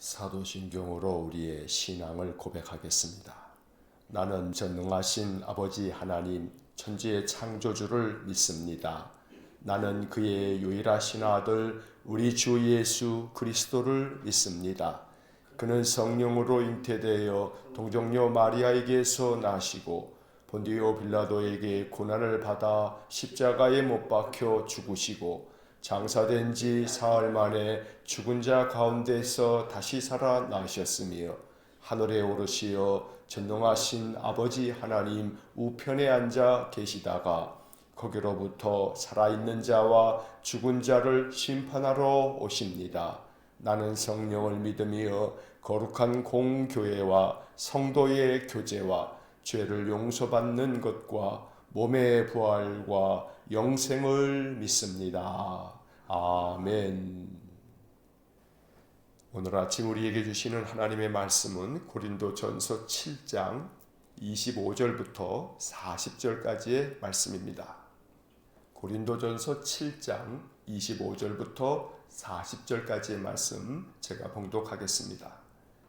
사도신경으로 우리의 신앙을 고백하겠습니다. 나는 전능하신 아버지 하나님 천지의 창조주를 믿습니다. 나는 그의 유일하신 아들 우리 주 예수 그리스도를 믿습니다. 그는 성령으로 잉태되어 동정녀 마리아에게서 나시고 본디오 빌라도에게 고난을 받아 십자가에 못 박혀 죽으시고 장사된 지 사흘 만에 죽은 자 가운데서 다시 살아나셨으며 하늘에 오르시어 전능하신 아버지 하나님 우편에 앉아 계시다가 거기로부터 살아있는 자와 죽은 자를 심판하러 오십니다. 나는 성령을 믿으며 거룩한 공교회와 성도의 교제와 죄를 용서받는 것과 몸의 부활과 영생을 믿습니다. 아멘. 오늘 아침 우리에게 주시는 하나님의 말씀은 고린도전서 7장 25절부터 40절까지의 말씀입니다. 고린도전서 7장 25절부터 40절까지의 말씀 제가 봉독하겠습니다.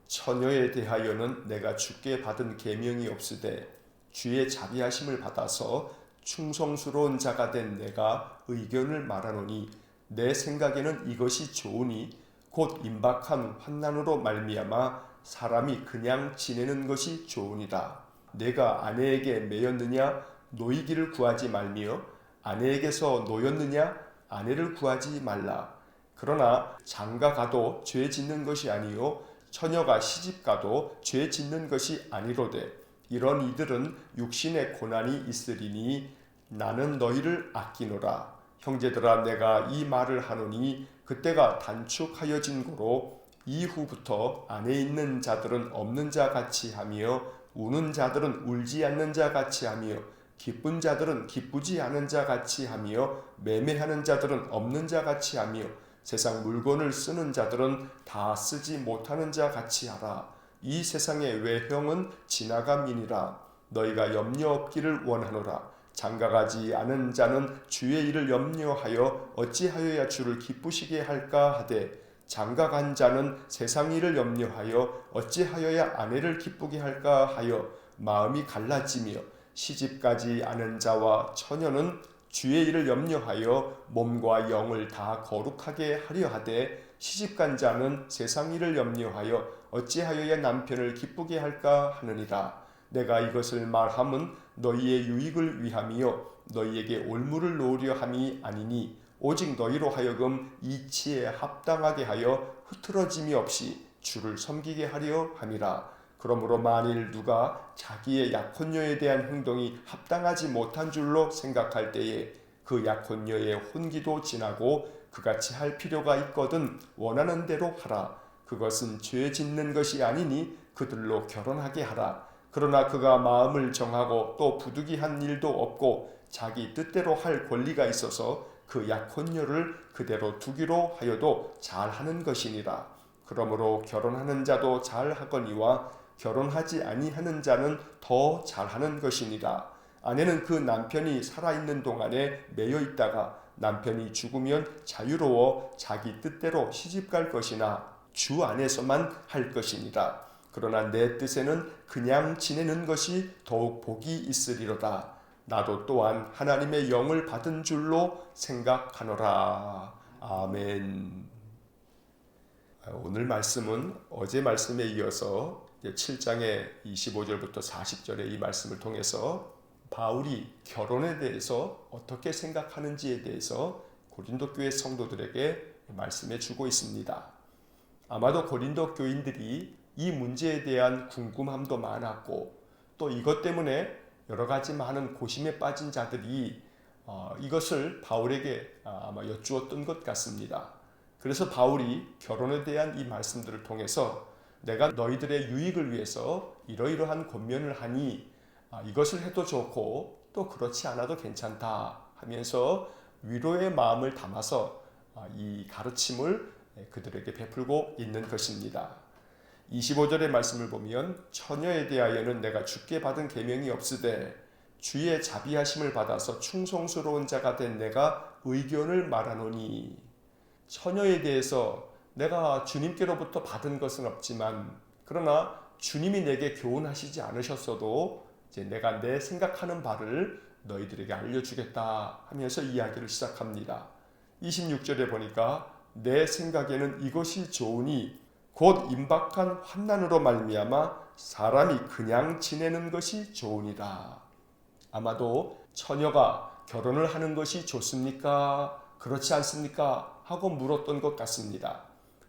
처녀에 대하여는 내가 주께 받은 계명이 없으되 주의 자비하심을 받아서 충성스러운 자가 된 내가 의견을 말하노니 내 생각에는 이것이 좋으니 곧 임박한 환난으로 말미암아 사람이 그냥 지내는 것이 좋으니라. 내가 아내에게 매였느냐 노이기를 구하지 말며 아내에게서 노였느냐 아내를 구하지 말라. 그러나 장가 가도 죄 짓는 것이 아니요 처녀가 시집 가도 죄 짓는 것이 아니로되 이런 이들은 육신의 고난이 있으리니 나는 너희를 아끼노라. 형제들아 내가 이 말을 하노니 그때가 단축하여진 고로 이후부터 안에 있는 자들은 없는 자 같이 하며 우는 자들은 울지 않는 자 같이 하며 기쁜 자들은 기쁘지 않은 자 같이 하며 매매하는 자들은 없는 자 같이 하며 세상 물건을 쓰는 자들은 다 쓰지 못하는 자 같이 하라. 이 세상의 외형은 지나감이니라. 너희가 염려 없기를 원하노라. 장가가지 않은 자는 주의 일을 염려하여 어찌하여야 주를 기쁘시게 할까 하되 장가간 자는 세상 일을 염려하여 어찌하여야 아내를 기쁘게 할까 하여 마음이 갈라지며 시집가지 않은 자와 처녀는 주의 일을 염려하여 몸과 영을 다 거룩하게 하려 하되 시집간 자는 세상 일을 염려하여 어찌하여야 남편을 기쁘게 할까 하느니라. 내가 이것을 말함은 너희의 유익을 위함이요 너희에게 올무를 놓으려 함이 아니니 오직 너희로 하여금 이치에 합당하게 하여 흐트러짐이 없이 주를 섬기게 하려 함이라. 그러므로 만일 누가 자기의 약혼녀에 대한 행동이 합당하지 못한 줄로 생각할 때에 그 약혼녀의 혼기도 지나고 그같이 할 필요가 있거든 원하는 대로 하라. 그것은 죄 짓는 것이 아니니 그들로 결혼하게 하라. 그러나 그가 마음을 정하고 또 부득이한 일도 없고 자기 뜻대로 할 권리가 있어서 그 약혼녀를 그대로 두기로 하여도 잘하는 것이니라. 그러므로 결혼하는 자도 잘하거니와 결혼하지 아니하는 자는 더 잘하는 것이니라. 아내는 그 남편이 살아있는 동안에 매여 있다가 남편이 죽으면 자유로워 자기 뜻대로 시집갈 것이나 주 안에서만 할 것이니라. 그러나 내 뜻에는 그냥 지내는 것이 더욱 복이 있으리로다. 나도 또한 하나님의 영을 받은 줄로 생각하노라. 아멘. 오늘 말씀은 어제 말씀에 이어서 7장의 25절부터 40절의 이 말씀을 통해서 바울이 결혼에 대해서 어떻게 생각하는지에 대해서 고린도 교회 성도들에게 말씀해 주고 있습니다. 아마도 고린도 교인들이 이 문제에 대한 궁금함도 많았고 또 이것 때문에 여러 가지 많은 고심에 빠진 자들이 이것을 바울에게 아마 여쭈었던 것 같습니다. 그래서 바울이 결혼에 대한 이 말씀들을 통해서 내가 너희들의 유익을 위해서 이러이러한 권면을 하니 이것을 해도 좋고 또 그렇지 않아도 괜찮다 하면서 위로의 마음을 담아서 이 가르침을 그들에게 베풀고 있는 것입니다. 25절의 말씀을 보면 처녀에 대하여는 내가 주께 받은 계명이 없으되 주의 자비하심을 받아서 충성스러운 자가 된 내가 의견을 말하노니 처녀에 대해서 내가 주님께로부터 받은 것은 없지만 그러나 주님이 내게 교훈하시지 않으셨어도 이제 내가 내 생각하는 바를 너희들에게 알려주겠다 하면서 이야기를 시작합니다. 26절에 보니까 내 생각에는 이것이 좋으니 곧 임박한 환난으로 말미암아 사람이 그냥 지내는 것이 좋으니라. 아마도 처녀가 결혼을 하는 것이 좋습니까? 그렇지 않습니까? 하고 물었던 것 같습니다.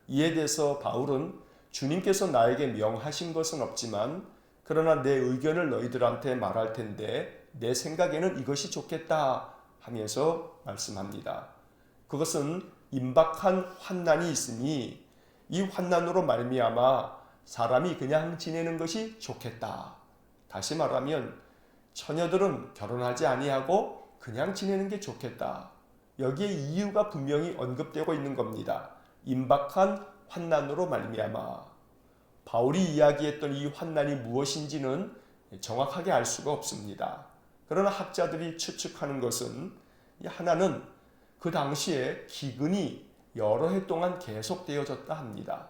이에 대해서 바울은 주님께서 나에게 명하신 것은 없지만 그러나 내 의견을 너희들한테 말할 텐데 내 생각에는 이것이 좋겠다 하면서 말씀합니다. 그것은 임박한 환난이 있으니 이 환난으로 말미암아 사람이 그냥 지내는 것이 좋겠다. 다시 말하면 처녀들은 결혼하지 아니하고 그냥 지내는 게 좋겠다. 여기에 이유가 분명히 언급되고 있는 겁니다. 임박한 환난으로 말미암아. 바울이 이야기했던 이 환난이 무엇인지는 정확하게 알 수가 없습니다. 그러나 학자들이 추측하는 것은 하나는 그 당시에 기근이 여러 해 동안 계속되어졌다 합니다.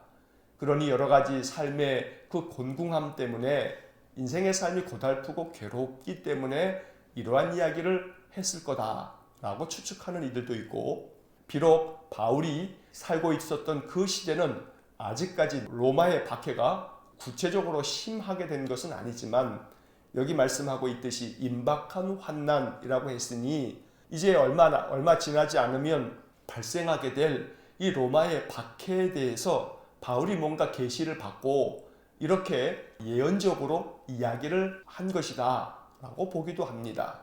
그러니 여러 가지 삶의 그 곤궁함 때문에 인생의 삶이 고달프고 괴롭기 때문에 이러한 이야기를 했을 거다라고 추측하는 이들도 있고, 비록 바울이 살고 있었던 그 시대는 아직까지 로마의 박해가 구체적으로 심하게 된 것은 아니지만 여기 말씀하고 있듯이 임박한 환난이라고 했으니 이제 얼마 지나지 않으면 발생하게 될 이 로마의 박해에 대해서 바울이 뭔가 계시를 받고 이렇게 예언적으로 이야기를 한 것이다 라고 보기도 합니다.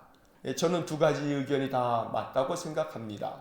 저는 두 가지 의견이 다 맞다고 생각합니다.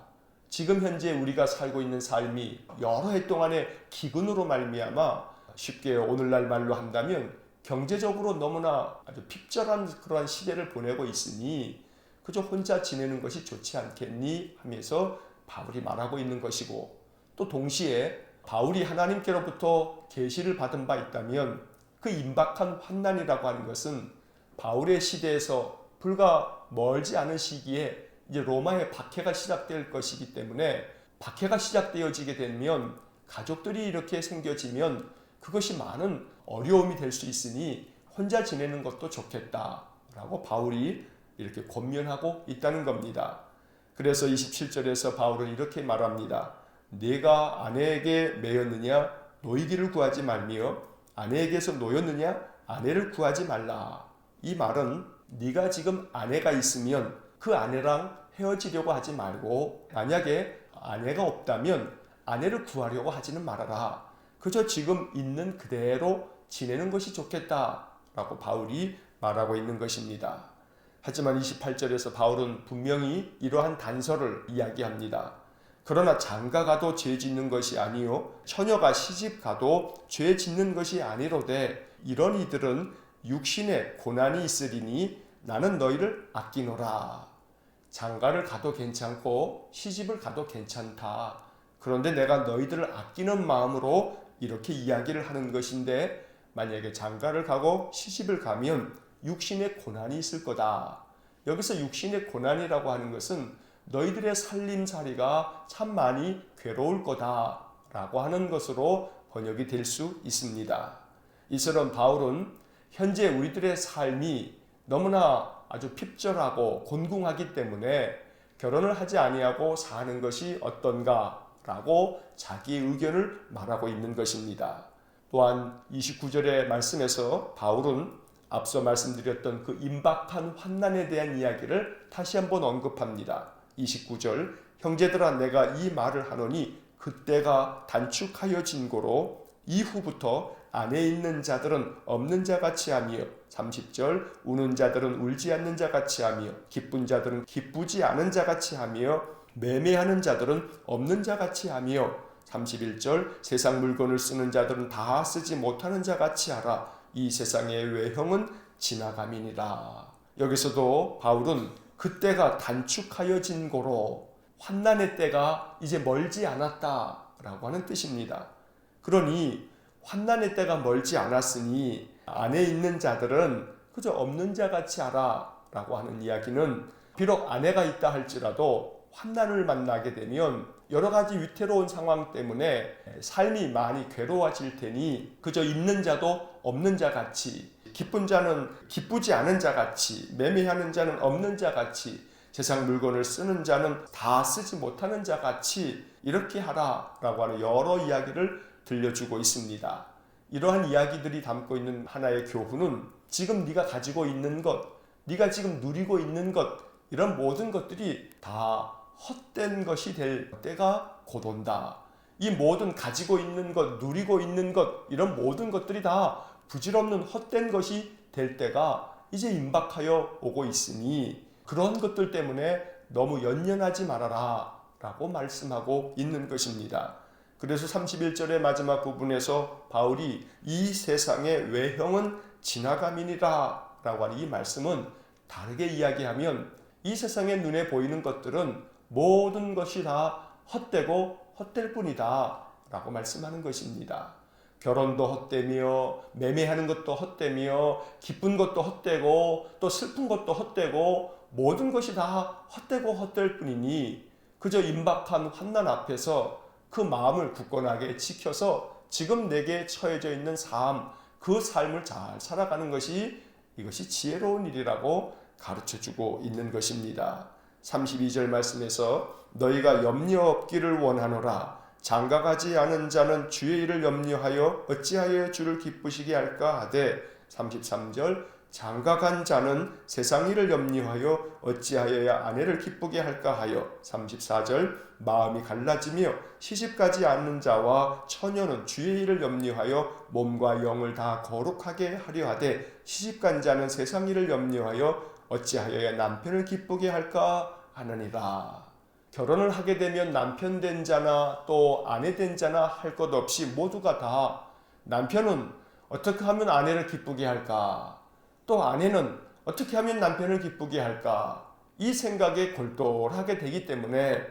지금 현재 우리가 살고 있는 삶이 여러 해 동안의 기근으로 말미암아 쉽게 오늘날 말로 한다면 경제적으로 너무나 아주 핍절한 그러한 시대를 보내고 있으니 그저 혼자 지내는 것이 좋지 않겠니 하면서 바울이 말하고 있는 것이고, 또 동시에 바울이 하나님께로부터 계시를 받은 바 있다면 그 임박한 환난이라고 하는 것은 바울의 시대에서 불과 멀지 않은 시기에 이제 로마의 박해가 시작될 것이기 때문에, 박해가 시작되어지게 되면 가족들이 이렇게 생겨지면 그것이 많은 어려움이 될 수 있으니 혼자 지내는 것도 좋겠다라고 바울이 이렇게 권면하고 있다는 겁니다. 그래서 27절에서 바울은 이렇게 말합니다. 네가 아내에게 매였느냐 노이기를 구하지 말며 아내에게서 노였느냐 아내를 구하지 말라. 이 말은 네가 지금 아내가 있으면 그 아내랑 헤어지려고 하지 말고, 만약에 아내가 없다면 아내를 구하려고 하지는 말아라. 그저 지금 있는 그대로 지내는 것이 좋겠다라고 바울이 말하고 있는 것입니다. 하지만 28절에서 바울은 분명히 이러한 단서를 이야기합니다. 그러나 장가가도 죄 짓는 것이 아니요 처녀가 시집가도 죄 짓는 것이 아니로되 이런 이들은 육신에 고난이 있으리니 나는 너희를 아끼노라. 장가를 가도 괜찮고 시집을 가도 괜찮다. 그런데 내가 너희들을 아끼는 마음으로 이렇게 이야기를 하는 것인데, 만약에 장가를 가고 시집을 가면 육신의 고난이 있을 거다. 여기서 육신의 고난이라고 하는 것은 너희들의 살림살이가 참 많이 괴로울 거다라고 하는 것으로 번역이 될 수 있습니다. 이처럼 바울은 현재 우리들의 삶이 너무나 아주 핍절하고 곤궁하기 때문에 결혼을 하지 아니하고 사는 것이 어떤가라고 자기 의견을 말하고 있는 것입니다. 또한 29절의 말씀에서 바울은 앞서 말씀드렸던 그 임박한 환난에 대한 이야기를 다시 한번 언급합니다. 29절 형제들아 내가 이 말을 하노니 그때가 단축하여진 고로 이후부터 안에 있는 자들은 없는 자같이 하며, 30절 우는 자들은 울지 않는 자같이 하며 기쁜 자들은 기쁘지 않은 자같이 하며 매매하는 자들은 없는 자같이 하며, 31절 세상 물건을 쓰는 자들은 다 쓰지 못하는 자같이 하라. 이 세상의 외형은 지나감이니라. 여기서도 바울은 그때가 단축하여진 고로 환난의 때가 이제 멀지 않았다라고 하는 뜻입니다. 그러니 환난의 때가 멀지 않았으니 안에 있는 자들은 그저 없는 자같이 하라라고 하는 이야기는 비록 아내가 있다 할지라도 환난을 만나게 되면 여러 가지 위태로운 상황 때문에 삶이 많이 괴로워질 테니 그저 있는 자도 없는 자 같이, 기쁜 자는 기쁘지 않은 자 같이, 매매하는 자는 없는 자 같이, 세상 물건을 쓰는 자는 다 쓰지 못하는 자 같이 이렇게 하라라고 하는 여러 이야기를 들려주고 있습니다. 이러한 이야기들이 담고 있는 하나의 교훈은 지금 네가 가지고 있는 것, 네가 지금 누리고 있는 것, 이런 모든 것들이 다 헛된 것이 될 때가 곧 온다. 이 모든 가지고 있는 것, 누리고 있는 것, 이런 모든 것들이 다 부질없는 헛된 것이 될 때가 이제 임박하여 오고 있으니 그런 것들 때문에 너무 연연하지 말아라 라고 말씀하고 있는 것입니다. 그래서 31절의 마지막 부분에서 바울이 이 세상의 외형은 지나감이니라 라고 하는 이 말씀은 다르게 이야기하면 이 세상에 눈에 보이는 것들은 모든 것이 다 헛되고 헛될 뿐이다 라고 말씀하는 것입니다. 결혼도 헛되며 매매하는 것도 헛되며 기쁜 것도 헛되고 또 슬픈 것도 헛되고 모든 것이 다 헛되고 헛될 뿐이니 그저 임박한 환난 앞에서 그 마음을 굳건하게 지켜서 지금 내게 처해져 있는 삶, 그 삶을 잘 살아가는 것이 이것이 지혜로운 일이라고 가르쳐주고 있는 것입니다. 32절 말씀에서 너희가 염려 없기를 원하노라. 장가가지 않은 자는 주의 일을 염려하여 어찌하여 주를 기쁘시게 할까 하되 33절 장가간 자는 세상 일을 염려하여 어찌하여야 아내를 기쁘게 할까 하여 34절 마음이 갈라지며 시집가지 않는 자와 처녀는 주의 일을 염려하여 몸과 영을 다 거룩하게 하려 하되 시집간 자는 세상 일을 염려하여 어찌하여야 남편을 기쁘게 할까 하느니라. 결혼을 하게 되면 남편 된 자나 또 아내 된 자나 할 것 없이 모두가 다 남편은 어떻게 하면 아내를 기쁘게 할까? 또 아내는 어떻게 하면 남편을 기쁘게 할까? 이 생각에 골똘하게 되기 때문에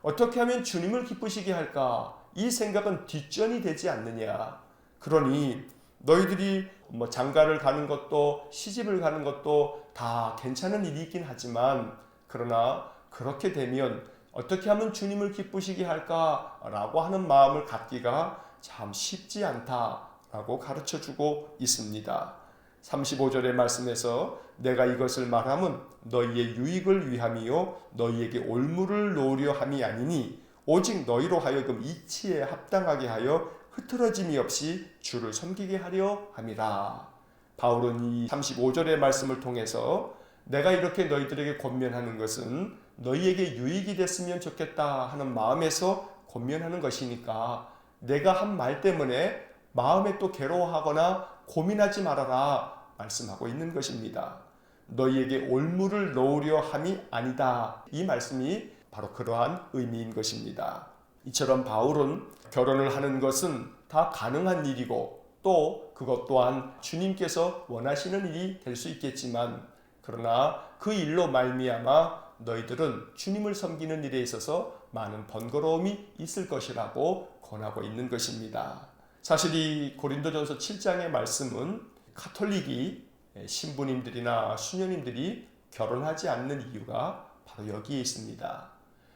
어떻게 하면 주님을 기쁘시게 할까? 이 생각은 뒷전이 되지 않느냐? 그러니 너희들이 장가를 가는 것도 시집을 가는 것도 다 괜찮은 일이긴 하지만 그러나 그렇게 되면 어떻게 하면 주님을 기쁘시게 할까라고 하는 마음을 갖기가 참 쉽지 않다라고 가르쳐주고 있습니다. 35절의 말씀에서 내가 이것을 말함은 너희의 유익을 위함이요 너희에게 올무를 놓으려 함이 아니니 오직 너희로 하여금 이치에 합당하게 하여 흐트러짐이 없이 주를 섬기게 하려 함이라. 바울은 이 35절의 말씀을 통해서 내가 이렇게 너희들에게 권면하는 것은 너희에게 유익이 됐으면 좋겠다 하는 마음에서 권면하는 것이니까 내가 한 말 때문에 마음에 또 괴로워하거나 고민하지 말아라 말씀하고 있는 것입니다. 너희에게 올무를 놓으려 함이 아니다. 이 말씀이 바로 그러한 의미인 것입니다. 이처럼 바울은 결혼을 하는 것은 다 가능한 일이고 또 그것 또한 주님께서 원하시는 일이 될 수 있겠지만 그러나 그 일로 말미암아 너희들은 주님을 섬기는 일에 있어서 많은 번거로움이 있을 것이라고 권하고 있는 것입니다. 사실 이 고린도전서 7장의 말씀은 가톨릭이 신부님들이나 수녀님들이 결혼하지 않는 이유가 바로 여기에 있습니다.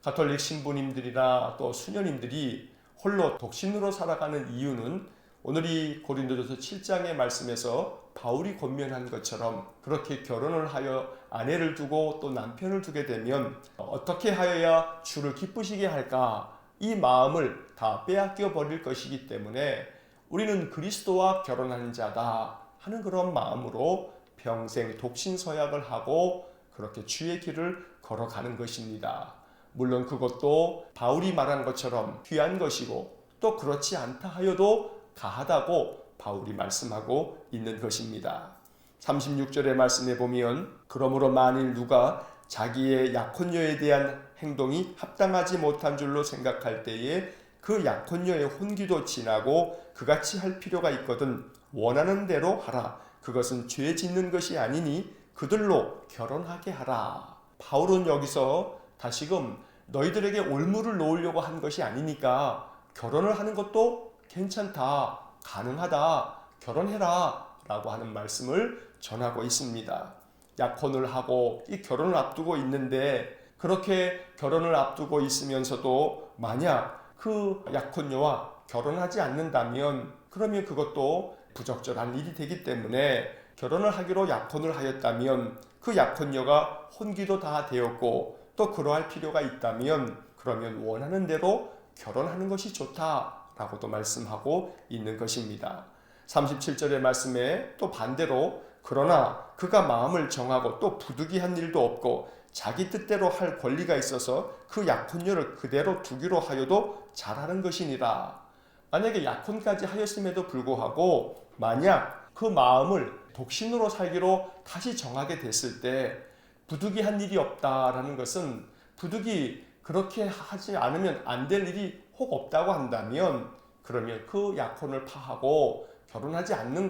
가톨릭 신부님들이나 또 수녀님들이 홀로 독신으로 살아가는 이유는 오늘 이 고린도전서 7장의 말씀에서 바울이 권면한 것처럼 그렇게 결혼을 하여 아내를 두고 또 남편을 두게 되면 어떻게 하여야 주를 기쁘시게 할까 이 마음을 다 빼앗겨 버릴 것이기 때문에 우리는 그리스도와 결혼한 자다 하는 그런 마음으로 평생 독신 서약을 하고 그렇게 주의 길을 걸어가는 것입니다. 물론 그것도 바울이 말한 것처럼 귀한 것이고 또 그렇지 않다 하여도 가하다고 바울이 말씀하고 있는 것입니다. 36절의 말씀에 보면 그러므로 만일 누가 자기의 약혼녀에 대한 행동이 합당하지 못한 줄로 생각할 때에 그 약혼녀의 혼기도 지나고 그같이 할 필요가 있거든 원하는 대로 하라. 그것은 죄 짓는 것이 아니니 그들로 결혼하게 하라. 바울은 여기서 다시금 너희들에게 올무를 놓으려고 한 것이 아니니까 결혼을 하는 것도 괜찮다, 가능하다, 결혼해라 라고 하는 말씀을 전하고 있습니다. 약혼을 하고 이 결혼을 앞두고 있는데 그렇게 결혼을 앞두고 있으면서도 만약 그 약혼녀와 결혼하지 않는다면 그러면 그것도 부적절한 일이 되기 때문에 결혼을 하기로 약혼을 하였다면 그 약혼녀가 혼기도 다 되었고 또 그러할 필요가 있다면 그러면 원하는 대로 결혼하는 것이 좋다라고도 말씀하고 있는 것입니다. 37절의 말씀에 또 반대로 그러나 그가 마음을 정하고 또 부득이한 일도 없고 자기 뜻대로 할 권리가 있어서 그 약혼녀를 그대로 두기로 하여도 잘하는 것이니라. 만약에 약혼까지 하였음에도 불구하고 만약 그 마음을 독신으로 살기로 다시 정하게 됐을 때 부득이한 일이 없다라는 것은 부득이 그렇게 하지 않으면 안 될 일이 혹 없다고 한다면 그러면 그 약혼을 파하고 결혼하지 않는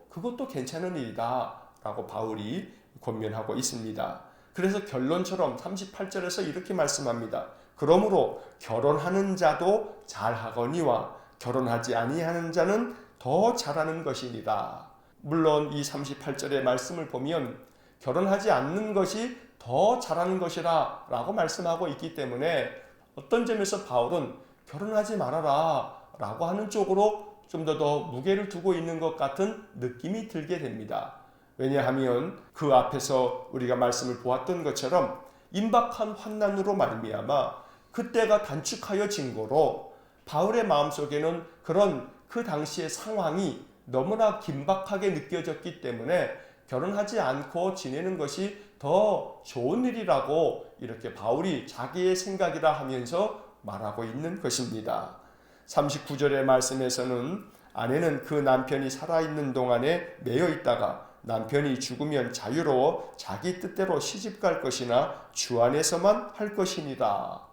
그것도 괜찮은 일이다 라고 바울이 권면하고 있습니다. 그래서 결론처럼 38절에서 이렇게 말씀합니다. 그러므로 결혼하는 자도 잘하거니와 결혼하지 아니하는 자는 더 잘하는 것이니라. 물론 이 38절의 말씀을 보면 결혼하지 않는 것이 더 잘하는 것이라 라고 말씀하고 있기 때문에 어떤 점에서 바울은 결혼하지 말아라 라고 하는 쪽으로 좀 더 무게를 두고 있는 것 같은 느낌이 들게 됩니다. 왜냐하면 그 앞에서 우리가 말씀을 보았던 것처럼 임박한 환난으로 말미암아 그때가 단축하여 진 거로 바울의 마음속에는 그런 그 당시의 상황이 너무나 긴박하게 느껴졌기 때문에 결혼하지 않고 지내는 것이 더 좋은 일이라고 이렇게 바울이 자기의 생각이라 하면서 말하고 있는 것입니다. 39절의 말씀에서는 아내는 그 남편이 살아있는 동안에 매여 있다가 남편이 죽으면 자유로워 자기 뜻대로 시집갈 것이나 주 안에서만 할 것이니라.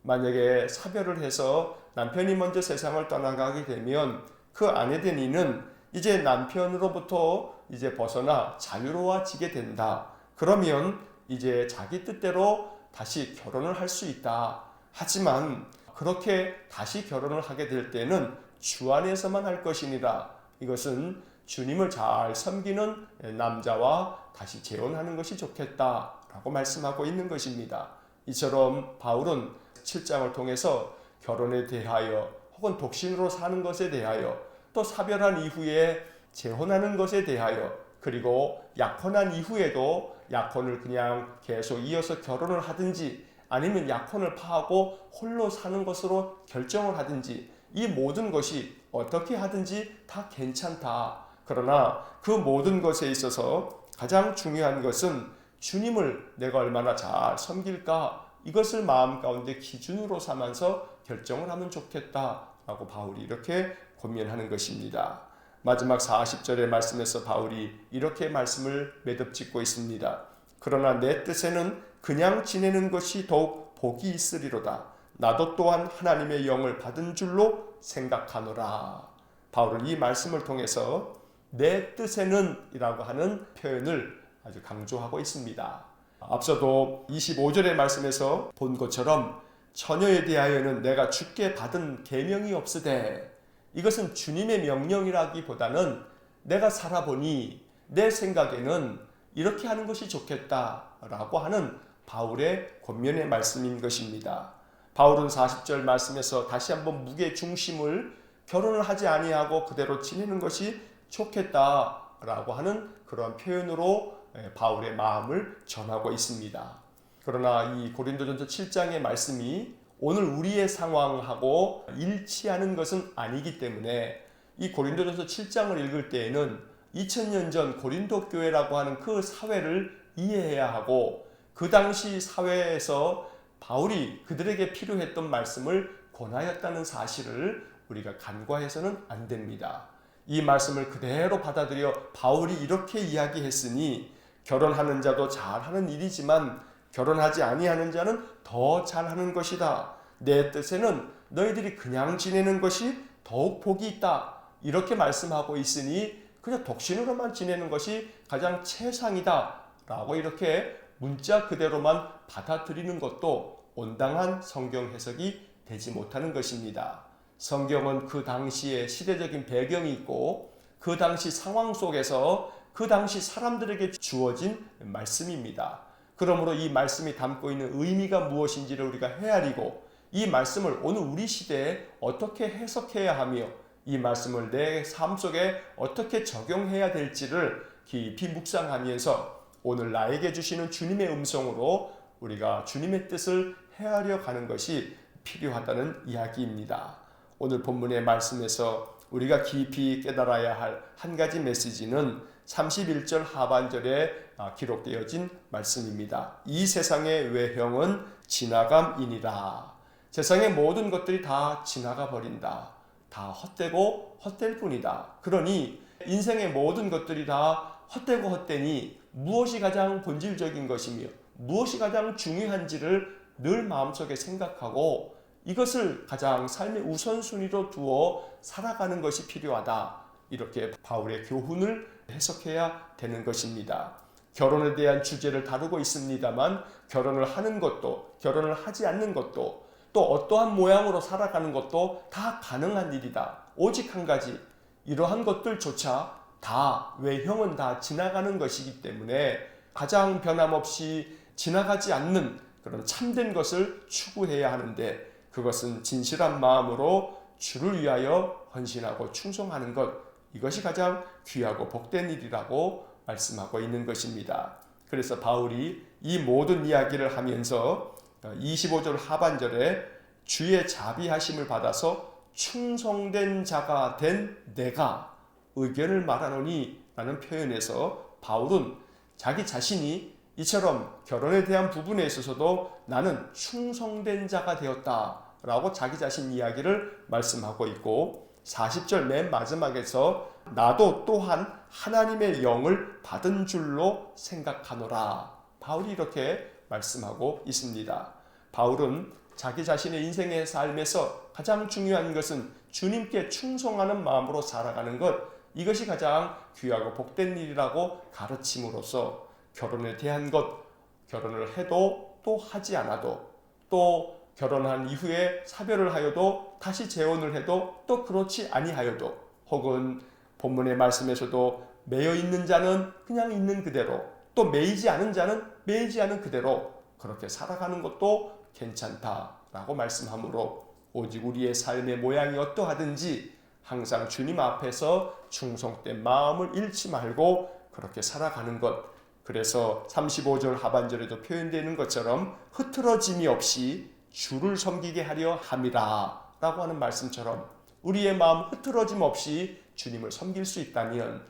만약에 사별을 해서 남편이 먼저 세상을 떠나가게 되면 그 아내된 이는 이제 남편으로부터 이제 벗어나 자유로워지게 된다. 그러면 이제 자기 뜻대로 다시 결혼을 할 수 있다. 하지만 그렇게 다시 결혼을 하게 될 때는 주 안에서만 할 것이니라. 이것은 주님을 잘 섬기는 남자와 다시 재혼하는 것이 좋겠다라고 말씀하고 있는 것입니다. 이처럼 바울은 7장을 통해서 결혼에 대하여 혹은 독신으로 사는 것에 대하여 또 사별한 이후에 재혼하는 것에 대하여 그리고 약혼한 이후에도 약혼을 그냥 계속 이어서 결혼을 하든지 아니면 약혼을 파하고 홀로 사는 것으로 결정을 하든지 이 모든 것이 어떻게 하든지 다 괜찮다. 그러나 그 모든 것에 있어서 가장 중요한 것은 주님을 내가 얼마나 잘 섬길까 이것을 마음 가운데 기준으로 삼아서 결정을 하면 좋겠다라고 바울이 이렇게 권면하는 것입니다. 마지막 40절의 말씀에서 바울이 이렇게 말씀을 매듭짓고 있습니다. 그러나 내 뜻에는 그냥 지내는 것이 더욱 복이 있으리로다. 나도 또한 하나님의 영을 받은 줄로 생각하노라. 바울은 이 말씀을 통해서 내 뜻에는 이라고 하는 표현을 아주 강조하고 있습니다. 앞서도 25절의 말씀에서 본 것처럼 처녀에 대하여는 내가 주께 받은 계명이 없으되 이것은 주님의 명령이라기보다는 내가 살아보니 내 생각에는 이렇게 하는 것이 좋겠다라고 하는 바울의 권면의 말씀인 것입니다. 바울은 40절 말씀에서 다시 한번 무게 중심을 결혼을 하지 아니하고 그대로 지내는 것이 좋겠다라고 하는 그런 표현으로 바울의 마음을 전하고 있습니다. 그러나 이 고린도전서 7장의 말씀이 오늘 우리의 상황하고 일치하는 것은 아니기 때문에 이 고린도전서 7장을 읽을 때에는 2000년 전 고린도 교회라고 하는 그 사회를 이해해야 하고 그 당시 사회에서 바울이 그들에게 필요했던 말씀을 권하였다는 사실을 우리가 간과해서는 안 됩니다. 이 말씀을 그대로 받아들여 바울이 이렇게 이야기했으니 결혼하는 자도 잘하는 일이지만 결혼하지 아니하는 자는 더 잘하는 것이다. 내 뜻에는 너희들이 그냥 지내는 것이 더욱 복이 있다. 이렇게 말씀하고 있으니 그냥 독신으로만 지내는 것이 가장 최상이다. 라고 이렇게 문자 그대로만 받아들이는 것도 온당한 성경 해석이 되지 못하는 것입니다. 성경은 그 당시의 시대적인 배경이 있고 그 당시 상황 속에서 그 당시 사람들에게 주어진 말씀입니다. 그러므로 이 말씀이 담고 있는 의미가 무엇인지를 우리가 헤아리고 이 말씀을 오늘 우리 시대에 어떻게 해석해야 하며 이 말씀을 내 삶 속에 어떻게 적용해야 될지를 깊이 묵상하면서 오늘 나에게 주시는 주님의 음성으로 우리가 주님의 뜻을 헤아려 가는 것이 필요하다는 이야기입니다. 오늘 본문의 말씀에서 우리가 깊이 깨달아야 할 한 가지 메시지는 31절 하반절에 기록되어진 말씀입니다. 이 세상의 외형은 지나감이니라. 세상의 모든 것들이 다 지나가 버린다. 다 헛되고 헛될 뿐이다. 그러니 인생의 모든 것들이 다 헛되고 헛되니 무엇이 가장 본질적인 것이며 무엇이 가장 중요한지를 늘 마음속에 생각하고 이것을 가장 삶의 우선순위로 두어 살아가는 것이 필요하다. 이렇게 바울의 교훈을 해석해야 되는 것입니다. 결혼에 대한 주제를 다루고 있습니다만 결혼을 하는 것도 결혼을 하지 않는 것도 또 어떠한 모양으로 살아가는 것도 다 가능한 일이다. 오직 한 가지 이러한 것들조차 다 외형은 다 지나가는 것이기 때문에 가장 변함없이 지나가지 않는 그런 참된 것을 추구해야 하는데 그것은 진실한 마음으로 주를 위하여 헌신하고 충성하는 것 이것이 가장 귀하고 복된 일이라고 말씀하고 있는 것입니다. 그래서 바울이 이 모든 이야기를 하면서 25절 하반절에 주의 자비하심을 받아서 충성된 자가 된 내가 의견을 말하노니 라는 표현에서 바울은 자기 자신이 이처럼 결혼에 대한 부분에 있어서도 나는 충성된 자가 되었다 라고 자기 자신 이야기를 말씀하고 있고 40절 맨 마지막에서 나도 또한 하나님의 영을 받은 줄로 생각하노라. 바울이 이렇게 말씀하고 있습니다. 바울은 자기 자신의 인생의 삶에서 가장 중요한 것은 주님께 충성하는 마음으로 살아가는 것 이것이 가장 귀하고 복된 일이라고 가르침으로써 결혼에 대한 것 결혼을 해도 또 하지 않아도 또 결혼한 이후에 사별을 하여도 다시 재혼을 해도 또 그렇지 아니하여도 혹은 본문의 말씀에서도 매여 있는 자는 그냥 있는 그대로 또 매이지 않은 자는 매이지 않은 그대로 그렇게 살아가는 것도 괜찮다라고 말씀하므로 오직 우리의 삶의 모양이 어떠하든지 항상 주님 앞에서 충성된 마음을 잃지 말고 그렇게 살아가는 것 그래서 35절 하반절에도 표현되는 것처럼 흐트러짐이 없이 주를 섬기게 하려 함이라 라고 하는 말씀처럼 우리의 마음 흐트러짐 없이 주님을 섬길 수 있다면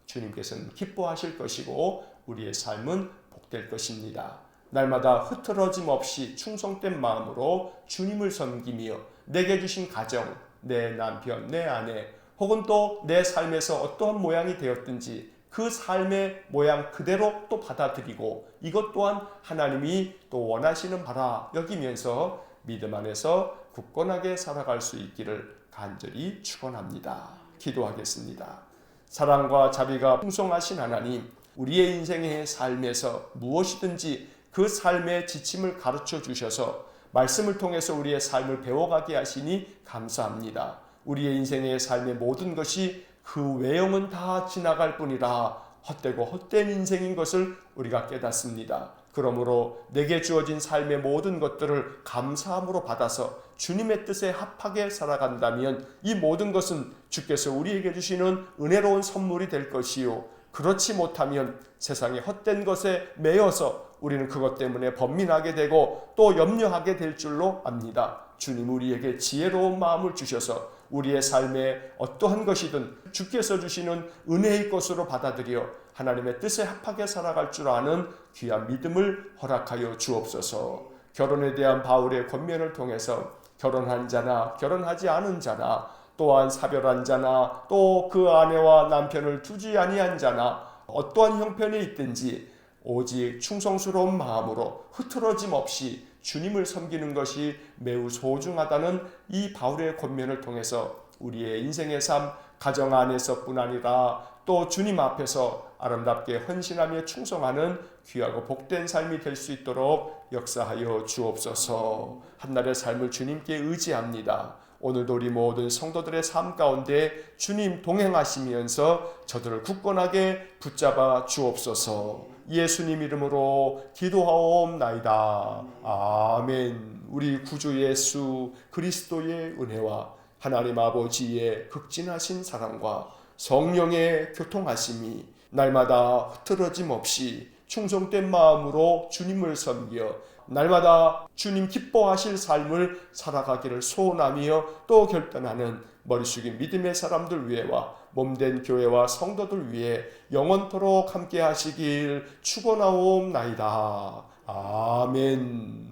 주님께서는 기뻐하실 것이고 우리의 삶은 복될 것입니다. 날마다 흐트러짐 없이 충성된 마음으로 주님을 섬기며 내게 주신 가정, 내 남편, 내 아내 혹은 또 내 삶에서 어떠한 모양이 되었든지 그 삶의 모양 그대로 또 받아들이고 이것 또한 하나님이 또 원하시는 바라 여기면서 믿음 안에서 굳건하게 살아갈 수 있기를 간절히 축원합니다. 기도하겠습니다. 사랑과 자비가 풍성하신 하나님, 우리의 인생의 삶에서 무엇이든지 그 삶의 지침을 가르쳐 주셔서 말씀을 통해서 우리의 삶을 배워가게 하시니 감사합니다. 우리의 인생의 삶의 모든 것이 그 외형은 다 지나갈 뿐이라 헛되고 헛된 인생인 것을 우리가 깨닫습니다. 그러므로 내게 주어진 삶의 모든 것들을 감사함으로 받아서 주님의 뜻에 합하게 살아간다면 이 모든 것은 주께서 우리에게 주시는 은혜로운 선물이 될 것이요 그렇지 못하면 세상의 헛된 것에 매여서 우리는 그것 때문에 번민하게 되고 또 염려하게 될 줄로 압니다. 주님 우리에게 지혜로운 마음을 주셔서 우리의 삶에 어떠한 것이든 주께서 주시는 은혜의 것으로 받아들여 하나님의 뜻에 합하게 살아갈 줄 아는 귀한 믿음을 허락하여 주옵소서. 결혼에 대한 바울의 권면을 통해서 결혼한 자나 결혼하지 않은 자나 또한 사별한 자나 또 그 아내와 남편을 두지 아니한 자나 어떠한 형편에 있든지 오직 충성스러운 마음으로 흐트러짐 없이 주님을 섬기는 것이 매우 소중하다는 이 바울의 권면을 통해서 우리의 인생의 삶, 가정 안에서뿐 아니라 또 주님 앞에서 아름답게 헌신하며 충성하는 귀하고 복된 삶이 될 수 있도록 역사하여 주옵소서. 한날의 삶을 주님께 의지합니다. 오늘도 우리 모든 성도들의 삶 가운데 주님 동행하시면서 저들을 굳건하게 붙잡아 주옵소서. 예수님 이름으로 기도하옵나이다. 아멘. 우리 구주 예수 그리스도의 은혜와 하나님 아버지의 극진하신 사랑과 성령의 교통하심이 날마다 흐트러짐 없이 충성된 마음으로 주님을 섬겨 날마다 주님 기뻐하실 삶을 살아가기를 소원하며 또 결단하는 머리 숙인 믿음의 사람들 위해와 몸된 교회와 성도들 위해 영원토록 함께 하시길 축원하옵나이다. 아멘.